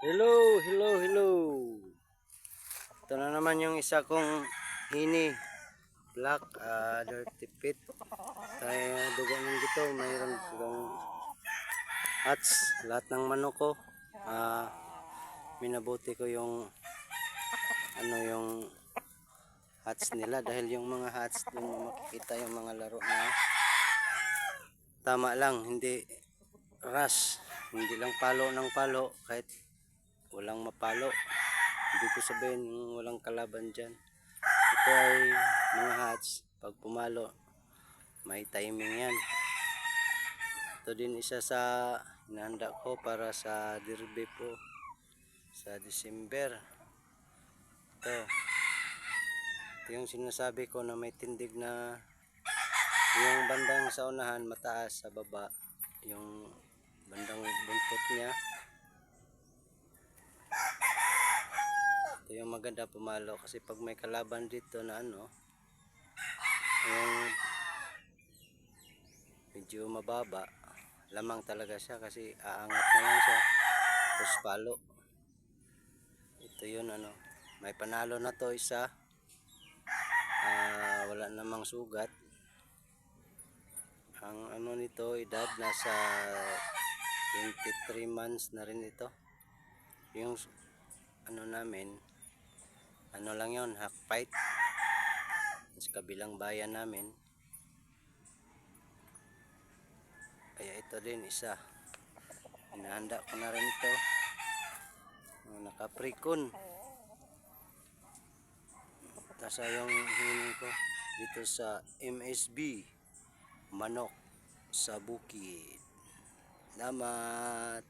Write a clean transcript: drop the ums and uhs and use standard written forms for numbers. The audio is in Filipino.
Hello, hello, hello. Ito na naman yung isa kong hini black dirty pit. Kaya dugo ng dito, mayroon kong hats. Lahat ng manok ko, minabuti ko yung yung hats nila dahil yung mga hats dun makikita yung mga laro na tama lang, hindi rush, hindi lang palo ng palo kahit walang mapalo. Hindi ko sabihin walang kalaban dyan. Ito ay mga hats. Pag pumalo, may timing yan. Ito din isa sa hinahanda ko para sa derby po sa December. Ito yung sinasabi ko na may tindig na yung bandang sa unahan mataas, sa baba yung bandang buntot niya. Ito yung maganda pumalo kasi pag may kalaban dito na yung medyo mababa, lamang talaga siya kasi aangat na lang siya tapos palo. Ito yun may panalo na to isa, wala namang sugat. Ang nito edad nasa 23 months na rin ito. Yung namin lang yon, half fight sa kabilang bayan namin. Kaya ito din isa, hinahanda ko na rin ito, naka-precon. Tasa yung hining ko dito sa MSB Manok sa Bukid. Salamat.